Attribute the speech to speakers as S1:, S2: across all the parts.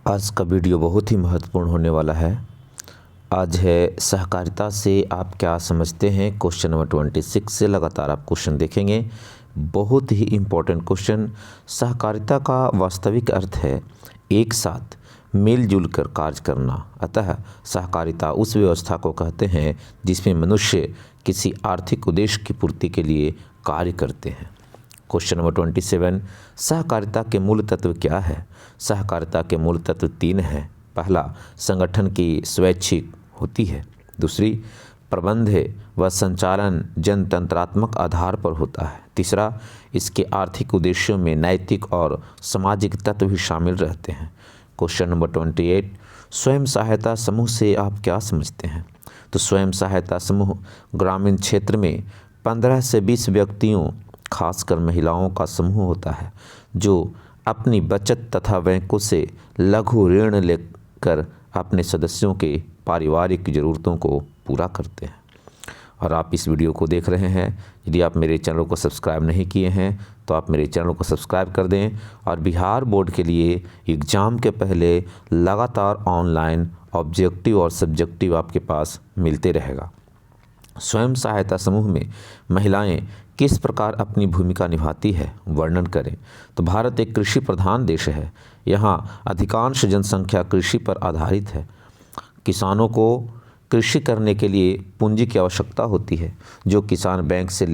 S1: आज का वीडियो बहुत ही महत्वपूर्ण होने वाला है। आज है सहकारिता से आप क्या समझते हैं। क्वेश्चन नंबर 26 से लगातार आप क्वेश्चन देखेंगे। बहुत ही इम्पोर्टेंट क्वेश्चन। सहकारिता का वास्तविक अर्थ है एक साथ मिलजुल कर कार्य करना। अतः सहकारिता उस व्यवस्था को कहते हैं जिसमें मनुष्य किसी आर्थिक उद्देश्य की पूर्ति के लिए कार्य करते हैं। क्वेश्चन नंबर 27, सहकारिता के मूल तत्व क्या है। सहकारिता के मूल तत्व 3 हैं। पहला, संगठन की स्वैच्छिक होती है। दूसरी, प्रबंध व संचालन जनतंत्रात्मक आधार पर होता है। तीसरा, इसके आर्थिक उद्देश्यों में नैतिक और सामाजिक तत्व भी शामिल रहते हैं। क्वेश्चन नंबर 28, स्वयं सहायता समूह से आप क्या समझते हैं। तो स्वयं सहायता समूह ग्रामीण क्षेत्र में 15 से 20 व्यक्तियों, खासकर महिलाओं का समूह होता है जो अपनी बचत तथा बैंकों से लघु ऋण लेकर अपने सदस्यों के पारिवारिक ज़रूरतों को पूरा करते हैं। और आप इस वीडियो को देख रहे हैं, यदि आप मेरे चैनल को सब्सक्राइब नहीं किए हैं तो आप मेरे चैनल को सब्सक्राइब कर दें। और बिहार बोर्ड के लिए एग्ज़ाम के पहले लगातार ऑनलाइन ऑब्जेक्टिव और सब्जेक्टिव आपके पास मिलते रहेगा। स्वयं सहायता समूह में महिलाएं किस प्रकार अपनी भूमिका निभाती है, वर्णन करें। तो भारत एक कृषि प्रधान देश है। यहाँ अधिकांश जनसंख्या कृषि पर आधारित है। किसानों को कृषि करने के लिए पूंजी की आवश्यकता होती है, जो किसान बैंक से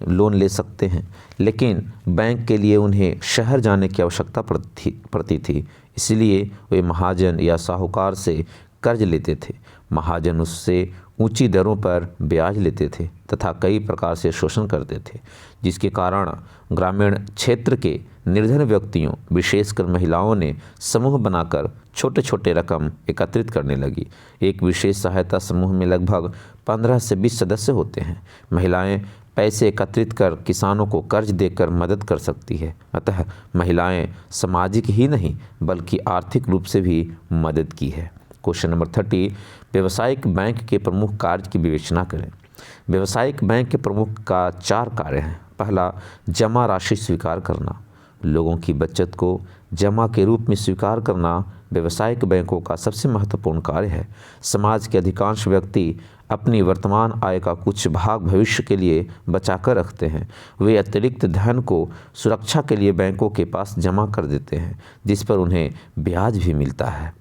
S1: लोन ले सकते हैं, लेकिन बैंक के लिए उन्हें शहर जाने की आवश्यकता पड़ती थी। इसलिए वे महाजन या साहूकार से कर्ज लेते थे। महाजन उससे ऊंची दरों पर ब्याज लेते थे तथा कई प्रकार से शोषण करते थे, जिसके कारण ग्रामीण क्षेत्र के निर्धन व्यक्तियों, विशेषकर महिलाओं ने समूह बनाकर छोटे छोटे रकम एकत्रित करने लगी। एक विशेष सहायता समूह में लगभग 15 से 20 सदस्य होते हैं। महिलाएं पैसे एकत्रित कर किसानों को कर्ज देकर मदद कर सकती है। अतः महिलाएं सामाजिक ही नहीं बल्कि आर्थिक रूप से भी मदद की है। क्वेश्चन नंबर 30, व्यावसायिक बैंक के प्रमुख कार्य की विवेचना करें। व्यावसायिक बैंक के प्रमुख का 4 कार्य हैं। पहला, जमा राशि स्वीकार करना। लोगों की बचत को जमा के रूप में स्वीकार करना व्यावसायिक बैंकों का सबसे महत्वपूर्ण कार्य है। समाज के अधिकांश व्यक्ति अपनी वर्तमान आय का कुछ भाग भविष्य के लिए बचाकर रखते हैं। वे अतिरिक्त धन को सुरक्षा के लिए बैंकों के पास जमा कर देते हैं, जिस पर उन्हें ब्याज भी मिलता है।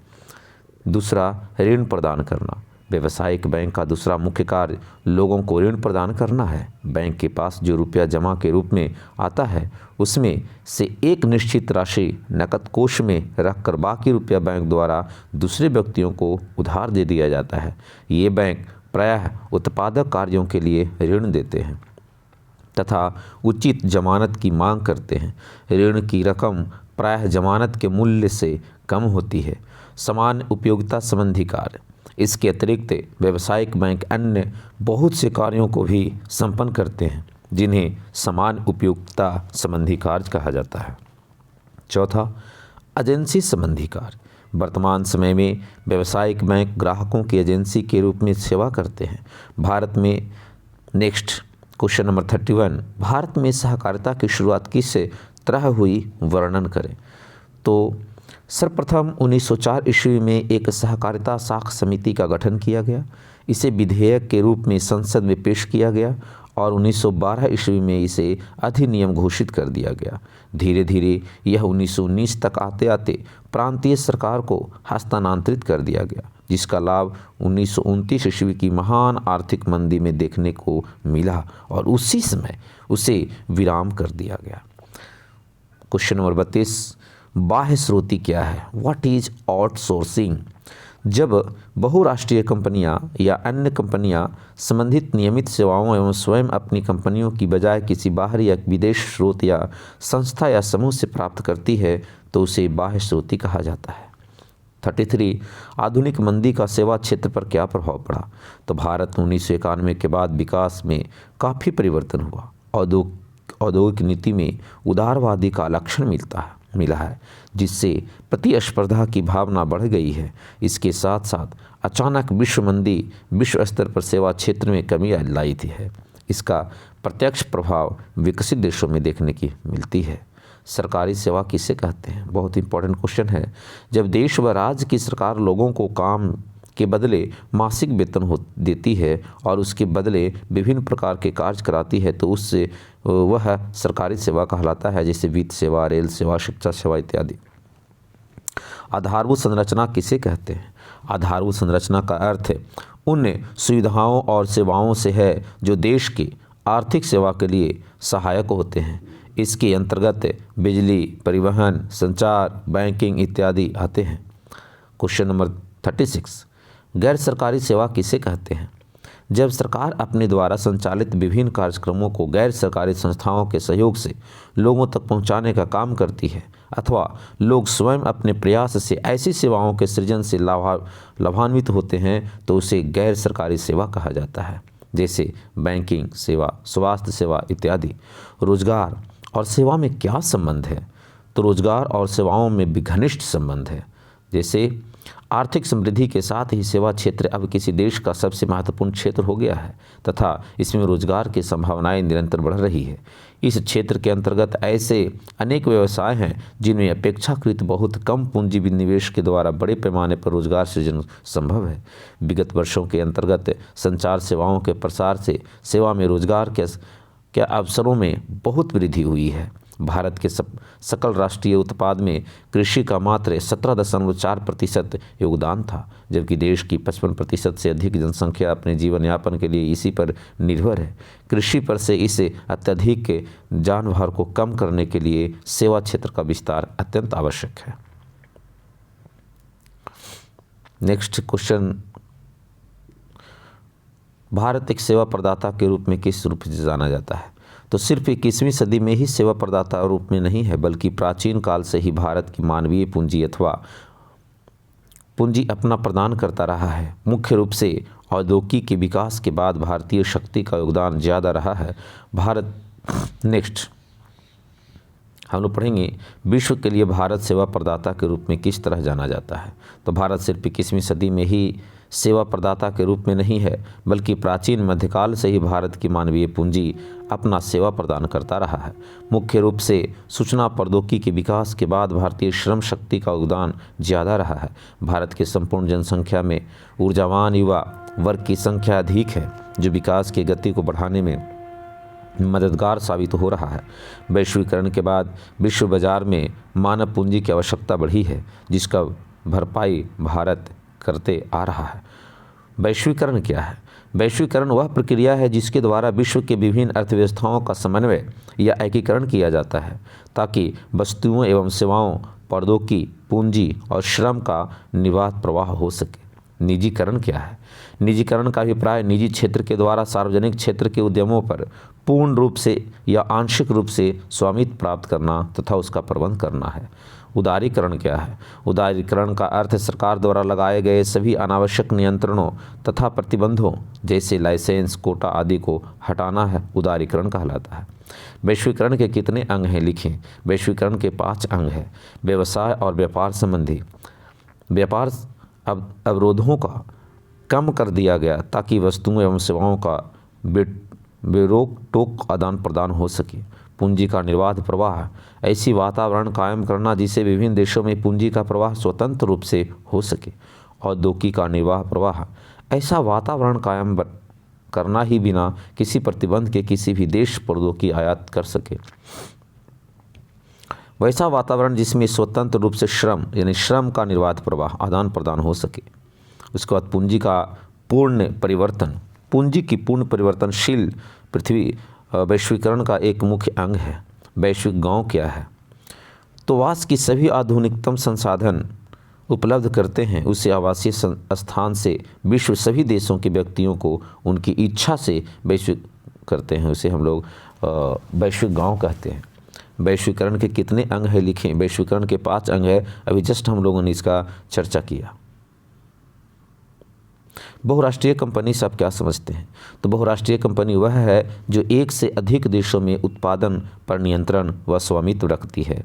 S1: दूसरा, ऋण प्रदान करना। व्यावसायिक बैंक का दूसरा मुख्य कार्य लोगों को ऋण प्रदान करना है। बैंक के पास जो रुपया जमा के रूप में आता है, उसमें से एक निश्चित राशि नकद कोष में रखकर बाकी रुपया बैंक द्वारा दूसरे व्यक्तियों को उधार दे दिया जाता है। ये बैंक प्रायः उत्पादक कार्यों के लिए ऋण देते हैं तथा उचित जमानत की मांग करते हैं। ऋण की रकम प्रायः जमानत के मूल्य से कम होती है। समान उपयोगिता संबंधी कार्य। इसके अतिरिक्त व्यावसायिक बैंक अन्य बहुत से कार्यों को भी संपन्न करते हैं, जिन्हें समान उपयोगिता संबंधी कार्य कहा जाता है। चौथा, एजेंसी संबंधी कार्य। वर्तमान समय में व्यावसायिक बैंक ग्राहकों की एजेंसी के रूप में सेवा करते हैं। भारत में क्वेश्चन नंबर 31, भारत में सहकारिता की शुरुआत किस तरह हुई, वर्णन करें। तो सर्वप्रथम 1904 ईस्वी में एक सहकारिता साख समिति का गठन किया गया। इसे विधेयक के रूप में संसद में पेश किया गया और 1912 ईस्वी में इसे अधिनियम घोषित कर दिया गया। धीरे धीरे यह 1919 तक आते आते प्रांतीय सरकार को हस्तांतरित कर दिया गया, जिसका लाभ 1929 ईस्वी की महान आर्थिक मंदी में देखने को मिला और उसी समय उसे विराम कर दिया गया। क्वेश्चन नंबर 32, बाह्य स्रोती क्या है, व्हाट इज आउटसोर्सिंग। जब बहुराष्ट्रीय कंपनियां या अन्य कंपनियां संबंधित नियमित सेवाओं एवं स्वयं अपनी कंपनियों की बजाय किसी बाहरी या विदेश स्रोत या संस्था या समूह से प्राप्त करती है तो उसे बाह्य स्रोती कहा जाता है। 33, आधुनिक मंदी का सेवा क्षेत्र पर क्या प्रभाव पड़ा। तो भारत 1991 के बाद विकास में काफ़ी परिवर्तन हुआ। औद्योगिक नीति में उदारवादी का लक्षण मिला है, जिससे प्रतिस्पर्धा की भावना बढ़ गई है। इसके साथ साथ अचानक विश्व मंदी विश्व स्तर पर सेवा क्षेत्र में कमी लाई थी है। इसका प्रत्यक्ष प्रभाव विकसित देशों में देखने की मिलती है। सरकारी सेवा किसे कहते हैं? बहुत इंपॉर्टेंट क्वेश्चन है। जब देश व राज्य की सरकार लोगों को काम के बदले मासिक वेतन देती है और उसके बदले विभिन्न प्रकार के कार्य कराती है तो उससे वह सरकारी सेवा कहलाता है, जैसे वित्त सेवा, रेल सेवा, शिक्षा सेवा इत्यादि। आधारभूत संरचना किसे कहते हैं? आधारभूत संरचना का अर्थ उन सुविधाओं और सेवाओं से है जो देश की आर्थिक सेवा के लिए सहायक होते हैं। इसके अंतर्गत बिजली, परिवहन, संचार, बैंकिंग इत्यादि आते हैं। क्वेश्चन नंबर 36, गैर सरकारी सेवा किसे कहते हैं? जब सरकार अपने द्वारा संचालित विभिन्न कार्यक्रमों को गैर सरकारी संस्थाओं के सहयोग से लोगों तक पहुंचाने का काम करती है अथवा लोग स्वयं अपने प्रयास से ऐसी सेवाओं के सृजन से लाभान्वित होते हैं तो उसे गैर सरकारी सेवा कहा जाता है, जैसे बैंकिंग सेवा, स्वास्थ्य सेवा इत्यादि। रोजगार और सेवा में क्या संबंध है? तो रोजगार और सेवाओं में भी घनिष्ठ संबंध है। जैसे आर्थिक समृद्धि के साथ ही सेवा क्षेत्र अब किसी देश का सबसे महत्वपूर्ण क्षेत्र हो गया है तथा इसमें रोजगार की संभावनाएं निरंतर बढ़ रही है। इस क्षेत्र के अंतर्गत ऐसे अनेक व्यवसाय हैं जिनमें अपेक्षाकृत बहुत कम पूंजी निवेश के द्वारा बड़े पैमाने पर रोजगार सृजन संभव है। विगत वर्षों के अंतर्गत संचार सेवाओं के प्रसार से सेवा में रोजगार के अवसरों में बहुत वृद्धि हुई है। भारत के सकल राष्ट्रीय उत्पाद में कृषि का मात्र 17.4% योगदान था, जबकि देश की 55% से अधिक जनसंख्या अपने जीवन यापन के लिए इसी पर निर्भर है। कृषि पर से इस अत्यधिक जानभार को कम करने के लिए सेवा क्षेत्र का विस्तार अत्यंत आवश्यक है। नेक्स्ट क्वेश्चन, भारत एक सेवा प्रदाता के रूप में किस रूप से जाना जाता है? तो सिर्फ 21वीं सदी में ही सेवा प्रदाता रूप में नहीं है, बल्कि प्राचीन काल से ही भारत की मानवीय पूंजी अथवा पूंजी अपना प्रदान करता रहा है। मुख्य रूप से औद्योगिक के विकास के बाद भारतीय शक्ति का योगदान ज़्यादा रहा है। भारत नेक्स्ट हम लोग पढ़ेंगे विश्व के लिए भारत सेवा प्रदाता के रूप में किस तरह जाना जाता है। तो भारत सिर्फ 21वीं सदी में ही सेवा प्रदाता के रूप में नहीं है, बल्कि प्राचीन मध्यकाल से ही भारत की मानवीय पूंजी अपना सेवा प्रदान करता रहा है। मुख्य रूप से सूचना प्रौद्योगिकी के विकास के बाद भारतीय श्रम शक्ति का योगदान ज़्यादा रहा है। भारत की संपूर्ण जनसंख्या में ऊर्जावान युवा वर्ग की संख्या अधिक है, जो विकास की गति को बढ़ाने में मददगार साबित हो रहा है। वैश्वीकरण के बाद विश्व बाजार में मानव पूंजी की आवश्यकता बढ़ी है, जिसका भरपाई भारत करते आ रहा है। वैश्वीकरण क्या है? वैश्वीकरण वह प्रक्रिया है जिसके द्वारा विश्व के विभिन्न अर्थव्यवस्थाओं का समन्वय या एकीकरण किया जाता है, ताकि वस्तुओं एवं सेवाओं, प्रौद्योगिकी, पूंजी और श्रम का निर्बाध प्रवाह हो सके। निजीकरण क्या है? निजीकरण का अभिप्राय निजी क्षेत्र के द्वारा सार्वजनिक क्षेत्र के उद्यमों पर पूर्ण रूप से या आंशिक रूप से स्वामित्व प्राप्त करना तथा उसका प्रबंध करना है। उदारीकरण क्या है? उदारीकरण का अर्थ सरकार द्वारा लगाए गए सभी अनावश्यक नियंत्रणों तथा प्रतिबंधों जैसे लाइसेंस, कोटा आदि को हटाना है, उदारीकरण कहलाता है। वैश्वीकरण के कितने अंग हैं? लिखें। वैश्वीकरण के 5 अंग हैं। व्यवसाय और व्यापार संबंधी व्यापार अवरोधों का कम कर दिया गया ताकि वस्तुओं एवं सेवाओं का बेरोक टोक आदान प्रदान हो सके। पूंजी का निर्बाध प्रवाह, ऐसी वातावरण कायम करना जिससे विभिन्न देशों में पूंजी का प्रवाह स्वतंत्र रूप से हो सके। औद्योगिकी का निर्बाध प्रवाह, ऐसा वातावरण कायम करना ही बिना किसी प्रतिबंध के किसी भी देश प्रौद्योगिकी आयात कर सके। वैसा वातावरण जिसमें स्वतंत्र रूप से श्रम यानी श्रम का निर्बाध प्रवाह आदान प्रदान हो सके। उसके बाद पूंजी का पूर्ण परिवर्तन, पूंजी की पूर्ण परिवर्तनशील पृथ्वी वैश्वीकरण का एक मुख्य अंग है। वैश्विक गांव क्या है? तो वास की सभी आधुनिकतम संसाधन उपलब्ध करते हैं। उसे आवासीय स्थान से विश्व सभी देशों के व्यक्तियों को उनकी इच्छा से वैश्विक करते हैं। उसे हम लोग वैश्विक गांव कहते हैं। वैश्वीकरण के कितने अंग हैं? लिखें। वैश्वीकरण के 5 अंग है। अभी जस्ट हम लोगों ने इसका चर्चा किया। बहुराष्ट्रीय कंपनी से आप क्या समझते हैं? तो बहुराष्ट्रीय कंपनी वह है जो एक से अधिक देशों में उत्पादन पर नियंत्रण व स्वामित्व रखती है।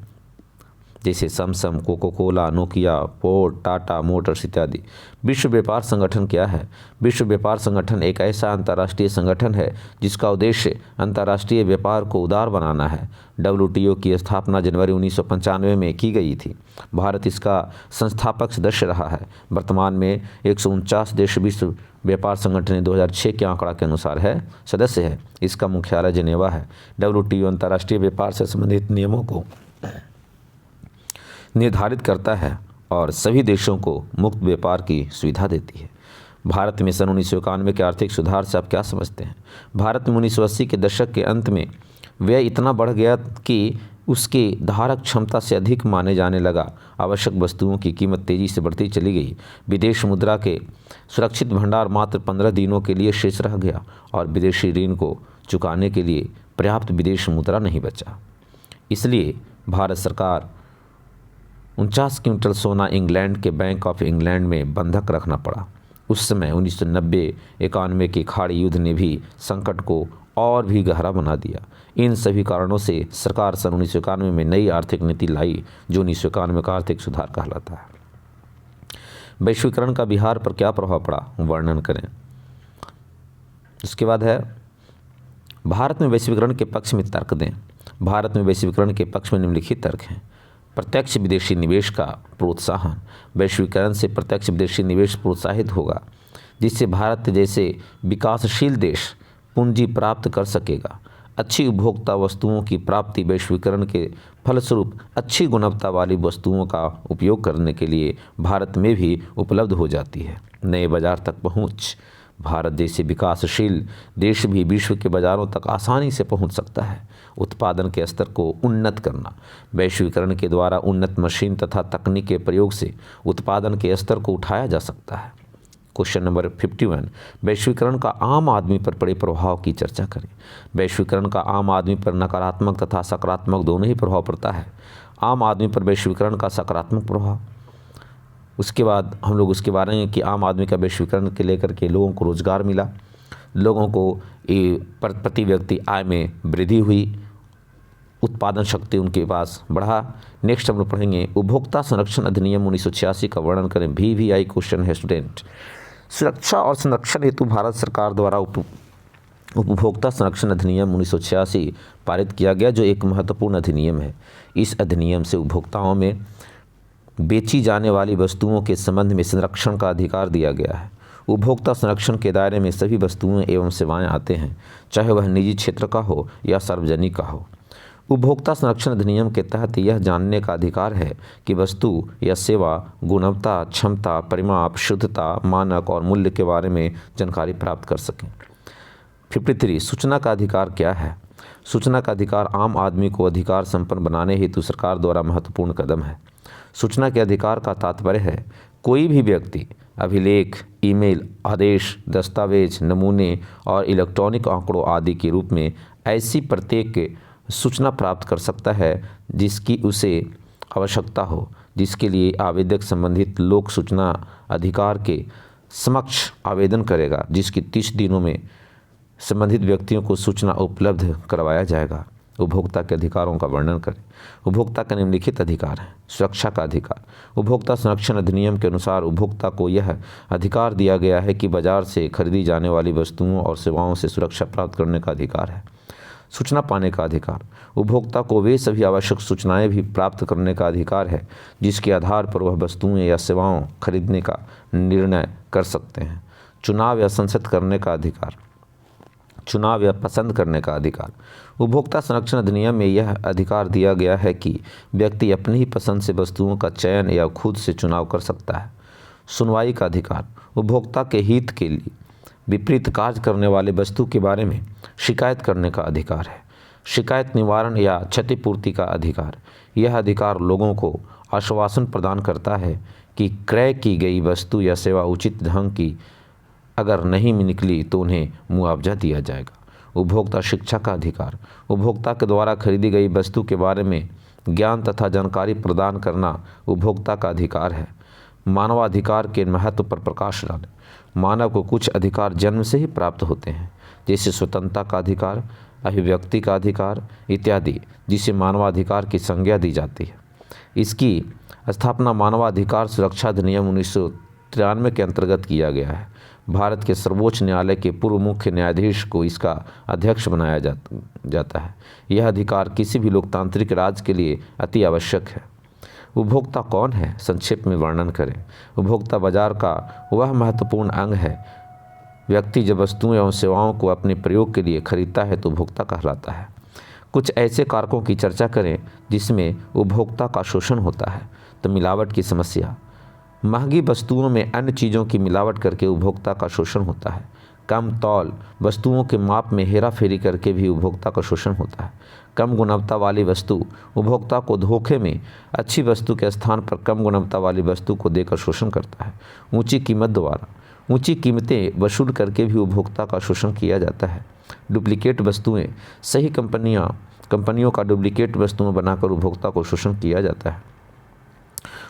S1: जैसे Samsung, coca cola, Nokia, Ford, Tata motors इत्यादि। विश्व व्यापार संगठन क्या है? विश्व व्यापार संगठन एक ऐसा अंतर्राष्ट्रीय संगठन है जिसका उद्देश्य अंतर्राष्ट्रीय व्यापार को उदार बनाना है। WTO की स्थापना जनवरी 1995 में की गई थी। भारत इसका संस्थापक सदस्य रहा है। वर्तमान में 149 देश विश्व व्यापार संगठन 2006 के आंकड़ा के अनुसार है सदस्य है। इसका मुख्यालय जिनेवा है। WTO अंतर्राष्ट्रीय व्यापार से संबंधित नियमों को निर्धारित करता है और सभी देशों को मुक्त व्यापार की सुविधा देती है। भारत में सन 1991 के आर्थिक सुधार से आप क्या समझते हैं? भारत में 1980 के दशक के अंत में व्यय इतना बढ़ गया कि उसकी धारक क्षमता से अधिक माने जाने लगा। आवश्यक वस्तुओं की कीमत तेज़ी से बढ़ती चली गई। विदेश मुद्रा के सुरक्षित भंडार मात्र 15 दिनों के लिए शेष रह गया और विदेशी ऋण को चुकाने के लिए पर्याप्त विदेश मुद्रा नहीं बचा। इसलिए भारत सरकार 49 क्विंटल सोना इंग्लैंड के बैंक ऑफ इंग्लैंड में बंधक रखना पड़ा। उस समय 1990-91 के खाड़ी युद्ध ने भी संकट को और भी गहरा बना दिया। इन सभी कारणों से सरकार सन 1991 में नई आर्थिक नीति लाई जो 1991 का आर्थिक सुधार कहलाता है। वैश्वीकरण का बिहार पर क्या प्रभाव पड़ा, वर्णन करें। उसके बाद है भारत में वैश्वीकरण के पक्ष में तर्क दें। भारत में वैश्वीकरण के पक्ष में निम्नलिखित तर्क हैं। प्रत्यक्ष विदेशी निवेश का प्रोत्साहन। वैश्वीकरण से प्रत्यक्ष विदेशी निवेश प्रोत्साहित होगा जिससे भारत जैसे विकासशील देश पूंजी प्राप्त कर सकेगा। अच्छी उपभोक्ता वस्तुओं की प्राप्ति वैश्वीकरण के फलस्वरूप अच्छी गुणवत्ता वाली वस्तुओं का उपयोग करने के लिए भारत में भी उपलब्ध हो जाती है। नए बाजार तक पहुंच। भारत जैसे विकासशील देश भी विश्व के बाज़ारों तक आसानी से पहुंच सकता है। उत्पादन के स्तर को उन्नत करना। वैश्वीकरण के द्वारा उन्नत मशीन तथा तकनीक के प्रयोग से उत्पादन के स्तर को उठाया जा सकता है। क्वेश्चन नंबर 51, वैश्वीकरण का आम आदमी पर पड़े प्रभाव की चर्चा करें। वैश्वीकरण का आम आदमी पर नकारात्मक तथा सकारात्मक दोनों ही प्रभाव पड़ता है। आम आदमी पर वैश्वीकरण का सकारात्मक प्रभाव, उसके बाद हम लोग उसके बारे में कि आम आदमी का वैश्वीकरण के लेकर के लोगों को रोजगार मिला, लोगों को प्रति व्यक्ति आय में वृद्धि हुई, उत्पादन शक्ति उनके पास बढ़ा। नेक्स्ट हम लोग पढ़ेंगे उपभोक्ता संरक्षण अधिनियम 1986 का वर्णन करें। VVI क्वेश्चन है स्टूडेंट। सुरक्षा और संरक्षण हेतु भारत सरकार द्वारा उपभोक्ता संरक्षण अधिनियम 1986 पारित किया गया जो एक महत्वपूर्ण अधिनियम है। इस अधिनियम से उपभोक्ताओं में बेची जाने वाली वस्तुओं के संबंध में संरक्षण का अधिकार दिया गया है। उपभोक्ता संरक्षण के दायरे में सभी वस्तुएं एवं सेवाएं आते हैं, चाहे वह निजी क्षेत्र का हो या सार्वजनिक का हो। उपभोक्ता संरक्षण अधिनियम के तहत यह जानने का अधिकार है कि वस्तु या सेवा गुणवत्ता, क्षमता, परिमाप, शुद्धता, मानक और मूल्य के बारे में जानकारी प्राप्त कर सकें। 53 सूचना का अधिकार क्या है? सूचना का अधिकार आम आदमी को अधिकार संपन्न बनाने हेतु सरकार द्वारा महत्वपूर्ण कदम है। सूचना के अधिकार का तात्पर्य है कोई भी व्यक्ति अभिलेख, ईमेल, आदेश, दस्तावेज, नमूने और इलेक्ट्रॉनिक आंकड़ों आदि के रूप में ऐसी प्रत्येक सूचना प्राप्त कर सकता है जिसकी उसे आवश्यकता हो, जिसके लिए आवेदक संबंधित लोक सूचना अधिकार के समक्ष आवेदन करेगा, जिसकी 30 दिनों में संबंधित व्यक्तियों को सूचना उपलब्ध करवाया जाएगा। उपभोक्ता के अधिकारों का वर्णन करें। उपभोक्ता का निम्नलिखित अधिकार है। सुरक्षा का अधिकार। उपभोक्ता संरक्षण अधिनियम के अनुसार उपभोक्ता को यह अधिकार दिया गया है कि बाजार से खरीदी जाने वाली वस्तुओं और सेवाओं से सुरक्षा प्राप्त करने का अधिकार है। सूचना पाने का अधिकार। उपभोक्ता को वे सभी आवश्यक सूचनाएं भी प्राप्त करने का अधिकार है जिसके आधार पर वह वस्तुएं या सेवाओं खरीदने का निर्णय कर सकते हैं। चुनाव या संसद करने का अधिकार। चुनाव या पसंद करने का अधिकार। उपभोक्ता संरक्षण अधिनियम में यह अधिकार दिया गया है कि व्यक्ति अपनी ही पसंद से वस्तुओं का चयन या खुद से चुनाव कर सकता है। सुनवाई का अधिकार। उपभोक्ता के हित के लिए विपरीत कार्य करने वाले वस्तु के बारे में शिकायत करने का अधिकार है। शिकायत निवारण या क्षतिपूर्ति का अधिकार। यह अधिकार लोगों को आश्वासन प्रदान करता है कि क्रय की गई वस्तु या सेवा उचित ढंग की अगर नहीं निकली तो उन्हें मुआवजा दिया जाएगा। उपभोक्ता शिक्षा का अधिकार। उपभोक्ता के द्वारा खरीदी गई वस्तु के बारे में ज्ञान तथा जानकारी प्रदान करना उपभोक्ता का अधिकार है। मानवाधिकार के महत्व पर प्रकाश डालें। मानव को कुछ अधिकार जन्म से ही प्राप्त होते हैं, जैसे स्वतंत्रता का अधिकार, अभिव्यक्ति का अधिकार इत्यादि, जिसे मानवाधिकार की संज्ञा दी जाती है। इसकी स्थापना मानवाधिकार सुरक्षा अधिनियम 1993 के अंतर्गत किया गया है। भारत के सर्वोच्च न्यायालय के पूर्व मुख्य न्यायाधीश को इसका अध्यक्ष बनाया जाता है। यह अधिकार किसी भी लोकतांत्रिक राज्य के लिए अति आवश्यक है। उपभोक्ता कौन है, संक्षेप में वर्णन करें। उपभोक्ता बाजार का वह महत्वपूर्ण अंग है। व्यक्ति जब वस्तुओं एवं सेवाओं को अपने प्रयोग के लिए खरीदता है तो उपभोक्ता कहलाता है। कुछ ऐसे कारकों की चर्चा करें जिसमें उपभोक्ता का शोषण होता है। तो मिलावट की समस्या, महंगी वस्तुओं में अन्य चीज़ों की मिलावट करके उपभोक्ता का शोषण होता है। कम तौल वस्तुओं के माप में हेराफेरी करके भी उपभोक्ता का शोषण होता है। कम गुणवत्ता वाली वस्तु उपभोक्ता को धोखे में अच्छी वस्तु के स्थान पर कम गुणवत्ता वाली वस्तु को देकर शोषण करता है। ऊंची कीमत द्वारा ऊंची कीमतें वसूल करके भी उपभोक्ता का शोषण किया जाता है। डुप्लीकेट वस्तुएं, सही कंपनियों का डुप्लीकेट वस्तुएं बनाकर उपभोक्ता को शोषण किया जाता है।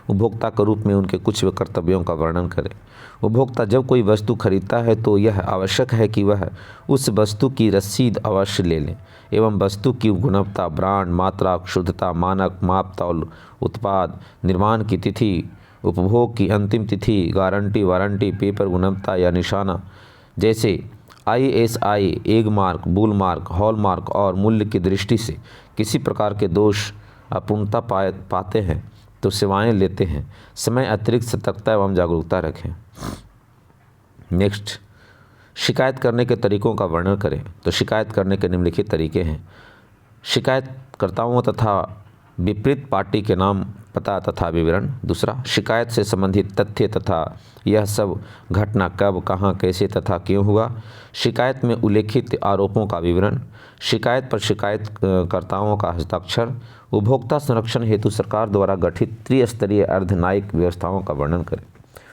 S1: उपभोक्ता के रूप में उनके कुछ कर्तव्यों का वर्णन करें। उपभोक्ता जब कोई वस्तु खरीदता है तो यह आवश्यक है कि वह उस वस्तु की रसीद अवश्य ले लें एवं वस्तु की गुणवत्ता, ब्रांड, मात्रा, शुद्धता, मानक, माप तौल, उत्पाद, निर्माण की तिथि, उपभोग की अंतिम तिथि, गारंटी, वारंटी, पेपर गुणवत्ता या निशाना जैसे ISI, egg mark, bull mark, hall mark और मूल्य की दृष्टि से किसी प्रकार के दोष अपूर्णता पाते हैं तो सेवाएं लेते हैं। समय अतिरिक्त सतर्कता एवं जागरूकता रखें। नेक्स्ट, शिकायत करने के तरीकों का वर्णन करें। तो शिकायत करने के निम्नलिखित तरीके हैं। शिकायतकर्ताओं तथा विपरीत पार्टी के नाम, पता तथा विवरण। दूसरा, शिकायत से संबंधित तथ्य तथा यह सब घटना कब, कहाँ, कैसे तथा क्यों हुआ। शिकायत में उल्लेखित आरोपों का विवरण। शिकायत पर शिकायतकर्ताओं का हस्ताक्षर। उपभोक्ता संरक्षण हेतु सरकार द्वारा गठित त्रिस्तरीय अर्धन्यायिक व्यवस्थाओं का वर्णन करें।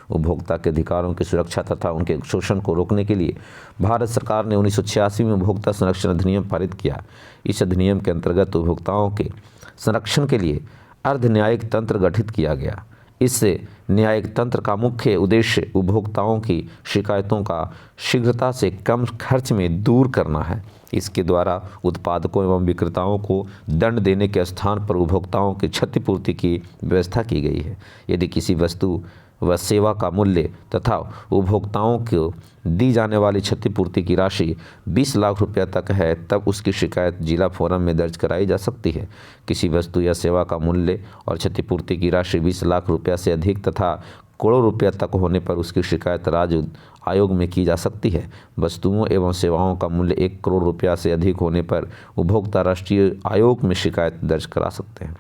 S1: उपभोक्ता के अधिकारों की सुरक्षा तथा उनके शोषण को रोकने के लिए भारत सरकार ने 1986 में उपभोक्ता संरक्षण अधिनियम पारित किया। इस अधिनियम के अंतर्गत उपभोक्ताओं के संरक्षण के लिए अर्धन्यायिक तंत्र गठित किया गया। इससे न्यायिक तंत्र का मुख्य उद्देश्य उपभोक्ताओं की शिकायतों का शीघ्रता से कम खर्च में दूर करना है। इसके द्वारा उत्पादकों एवं विक्रेताओं को दंड देने के स्थान पर उपभोक्ताओं की क्षतिपूर्ति की व्यवस्था की गई है। यदि किसी वस्तु व सेवा का मूल्य तथा उपभोक्ताओं को दी जाने वाली क्षतिपूर्ति की राशि 20 लाख रुपये तक है तब उसकी शिकायत जिला फोरम में दर्ज कराई जा सकती है। किसी वस्तु या सेवा का मूल्य और क्षतिपूर्ति की राशि 20 लाख रुपये से अधिक तथा करोड़ों रुपये तक होने पर उसकी शिकायत राज्य आयोग में की जा सकती है। वस्तुओं एवं सेवाओं का मूल्य 1 करोड़ रुपया से अधिक होने पर उपभोक्ता राष्ट्रीय आयोग में शिकायत दर्ज करा सकते हैं।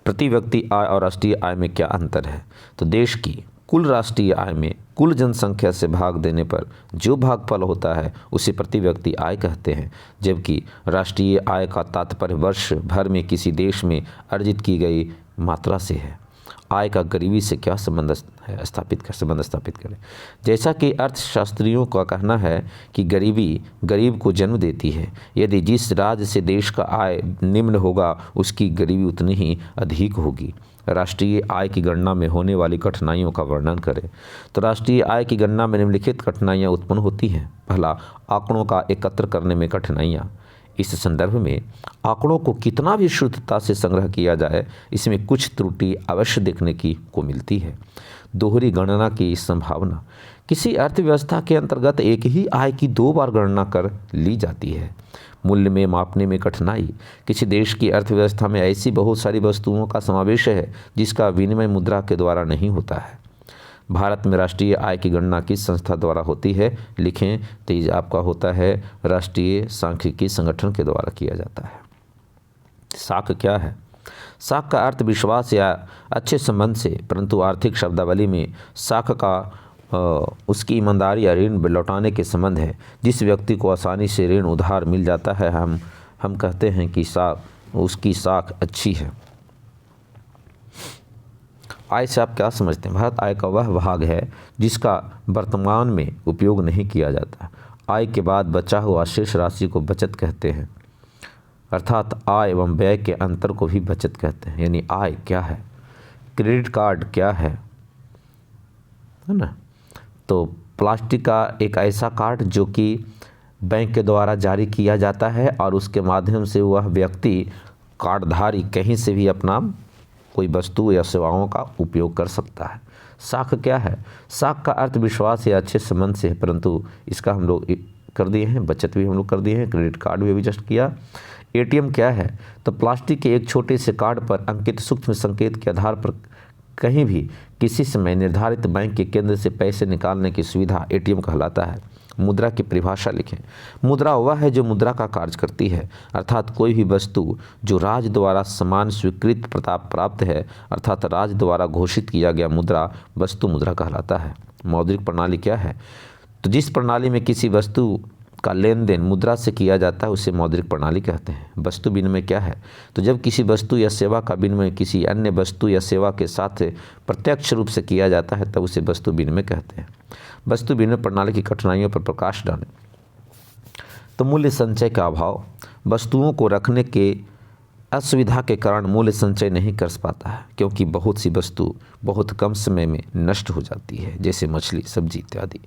S1: प्रति व्यक्ति आय और राष्ट्रीय आय में क्या अंतर है। तो देश की कुल राष्ट्रीय आय में कुल जनसंख्या से भाग देने पर जो भागफल होता है उसे प्रति व्यक्ति आय कहते हैं, जबकि राष्ट्रीय आय का तात्पर्य वर्ष भर में किसी देश में अर्जित की गई मात्रा से है। आय का गरीबी से क्या संबंध स्थापित करें। जैसा कि अर्थशास्त्रियों का कहना है कि गरीबी गरीब को जन्म देती है। यदि जिस राज्य से देश का आय निम्न होगा उसकी गरीबी उतनी ही अधिक होगी। राष्ट्रीय आय की गणना में होने वाली कठिनाइयों का वर्णन करें। तो राष्ट्रीय आय की गणना में निम्नलिखित कठिनाइयाँ उत्पन्न होती हैं। पहला, आंकड़ों का एकत्र करने में कठिनाइयाँ। इस संदर्भ में आंकड़ों को कितना भी शुद्धता से संग्रह किया जाए इसमें कुछ त्रुटि अवश्य देखने को मिलती है। दोहरी गणना की संभावना। किसी अर्थव्यवस्था के अंतर्गत एक ही आय की 2 बार गणना कर ली जाती है। मूल्य में मापने में कठिनाई। किसी देश की अर्थव्यवस्था में ऐसी बहुत सारी वस्तुओं का समावेश है जिसका विनिमय मुद्रा के द्वारा नहीं होता है। भारत में राष्ट्रीय आय की गणना किस संस्था द्वारा होती है, लिखें। तो ये आपका होता है राष्ट्रीय सांख्यिकी संगठन के द्वारा किया जाता है। साख क्या है। साख का अर्थ विश्वास या अच्छे संबंध से, परंतु आर्थिक शब्दावली में साख का उसकी ईमानदारी या ऋण लौटाने के संबंध है। जिस व्यक्ति को आसानी से ऋण उधार मिल जाता है हम कहते हैं कि उसकी साख अच्छी है। आय से आप क्या समझते हैं। भारत आय का वह भाग है जिसका वर्तमान में उपयोग नहीं किया जाता। आय के बाद बचा हुआ शेष राशि को बचत कहते हैं, अर्थात आय एवं व्यय के अंतर को भी बचत कहते हैं। यानी आय क्या है। क्रेडिट कार्ड क्या है ना। तो प्लास्टिक का एक ऐसा कार्ड जो कि बैंक के द्वारा जारी किया जाता है और उसके माध्यम से वह व्यक्ति कार्डधारी कहीं से भी अपना कोई वस्तु या सेवाओं का उपयोग कर सकता है। साख क्या है? साख का अर्थ विश्वास या अच्छे संबंध से है, परंतु इसका हम लोग कर दिए हैं, बचत भी हम लोग कर दिए हैं, क्रेडिट कार्ड भी अभी जस्ट किया। एटीएम क्या है? तो प्लास्टिक के एक छोटे से कार्ड पर अंकित सूक्ष्म संकेत के आधार पर कहीं भी किसी समय निर्धारित बैंक के केंद्र से पैसे निकालने की सुविधा एटीएम कहलाता है। मुद्रा की परिभाषा लिखें। मुद्रा वह है जो मुद्रा का कार्य करती है, अर्थात कोई भी वस्तु जो राज्य द्वारा समान स्वीकृत प्रताप प्राप्त है, अर्थात राज्य द्वारा घोषित किया गया मुद्रा वस्तु मुद्रा कहलाता है। मौद्रिक प्रणाली क्या है? तो जिस प्रणाली में किसी वस्तु का लेन देन मुद्रा से किया जाता है उसे मौद्रिक प्रणाली कहते हैं। वस्तु विनिमय क्या है? तो जब किसी वस्तु या सेवा का विनिमय किसी अन्य वस्तु या सेवा के साथ प्रत्यक्ष रूप से किया जाता है तब उसे वस्तु विनिमय कहते हैं। वस्तु विनिमय प्रणाली की कठिनाइयों पर प्रकाश डालें। तो मूल्य संचय का अभाव, वस्तुओं को रखने के असुविधा के कारण मूल्य संचय नहीं कर पाता है, क्योंकि बहुत सी वस्तु बहुत कम समय में नष्ट हो जाती है, जैसे मछली, सब्जी इत्यादि।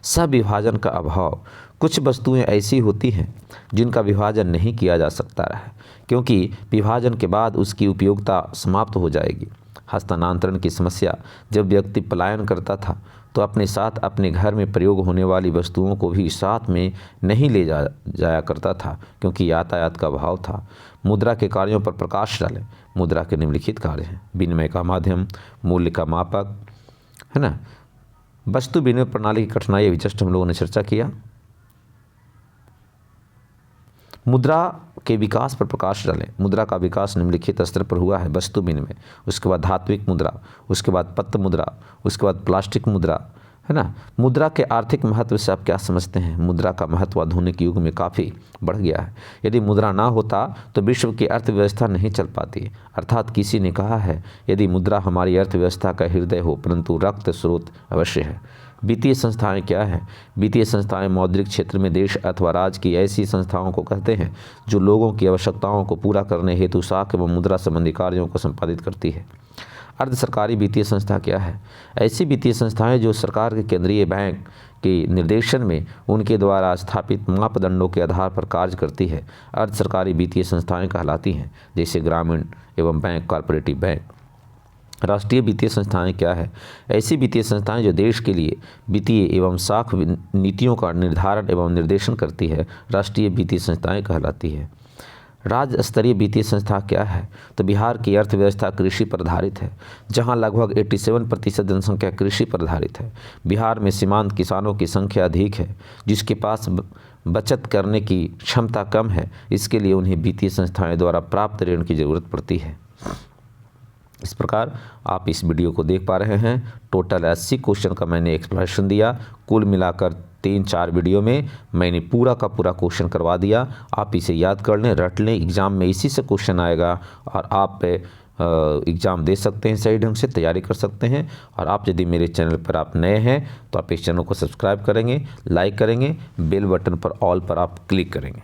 S1: सविभाजन का अभाव, कुछ वस्तुएं ऐसी होती हैं जिनका विभाजन नहीं किया जा सकता है, क्योंकि विभाजन के बाद उसकी उपयोगिता समाप्त हो जाएगी। हस्तांतरण की समस्या, जब व्यक्ति पलायन करता था तो अपने साथ अपने घर में प्रयोग होने वाली वस्तुओं को भी साथ में नहीं ले जाया करता था, क्योंकि यातायात का अभाव था। मुद्रा के कार्यों पर प्रकाश डालें। मुद्रा के निम्नलिखित कार्य हैं: विनिमय का माध्यम, मूल्य का मापक, है ना। वस्तु विनिमय प्रणाली की कठिनाई अभी जस्ट हम लोगों ने चर्चा किया। मुद्रा के विकास पर प्रकाश डालें। मुद्रा का विकास निम्नलिखित स्तर पर हुआ है: वस्तु विनिमय, उसके बाद धात्विक मुद्रा, उसके बाद पत्र मुद्रा, उसके बाद प्लास्टिक मुद्रा, है ना। मुद्रा के आर्थिक महत्व से आप क्या समझते हैं? मुद्रा का महत्व आधुनिक युग में काफ़ी बढ़ गया है। यदि मुद्रा ना होता तो विश्व की अर्थव्यवस्था नहीं चल पाती। अर्थात किसी ने कहा है, यदि मुद्रा हमारी अर्थव्यवस्था का हृदय हो परंतु रक्त स्रोत अवश्य है। वित्तीय संस्थाएं क्या है? वित्तीय संस्थाएं मौद्रिक क्षेत्र में देश अथवा राज्य की ऐसी संस्थाओं को कहते हैं जो लोगों की आवश्यकताओं को पूरा करने हेतु साख एवं मुद्रा संबंधी कार्यों को संपादित करती है। अर्ध सरकारी वित्तीय संस्था क्या है? ऐसी वित्तीय संस्थाएं जो सरकार के केंद्रीय बैंक के निर्देशन में उनके द्वारा स्थापित मापदंडों के आधार पर कार्य करती है, अर्ध सरकारी वित्तीय संस्थाएं कहलाती हैं, जैसे ग्रामीण एवं बैंक, कॉर्पोरेटिव बैंक। राष्ट्रीय वित्तीय संस्थाएं क्या है? ऐसी वित्तीय संस्थाएं जो देश के लिए वित्तीय एवं साख नीतियों का निर्धारण एवं निर्देशन करती है, राष्ट्रीय वित्तीय संस्थाएं कहलाती है। राज्य स्तरीय वित्तीय संस्था क्या है? तो बिहार की अर्थव्यवस्था कृषि पर आधारित है, जहां लगभग 87% जनसंख्या कृषि पर आधारित है। बिहार में सीमांत किसानों की संख्या अधिक है, जिसके पास बचत करने की क्षमता कम है। इसके लिए उन्हें वित्तीय संस्थाएं द्वारा प्राप्त ऋण की जरूरत पड़ती है। इस प्रकार आप इस वीडियो को देख पा रहे हैं। टोटल 80 क्वेश्चन का मैंने एक्सप्लेनेशन दिया। कुल मिलाकर 3-4 वीडियो में मैंने पूरा का पूरा क्वेश्चन करवा दिया। आप इसे याद कर लें, रट लें, एग्ज़ाम में इसी से क्वेश्चन आएगा और आप एग्ज़ाम दे सकते हैं, सही ढंग से तैयारी कर सकते हैं। और आप यदि मेरे चैनल पर आप नए हैं तो आप इस चैनल को सब्सक्राइब करेंगे, लाइक करेंगे, बेल बटन पर ऑल पर आप क्लिक करेंगे।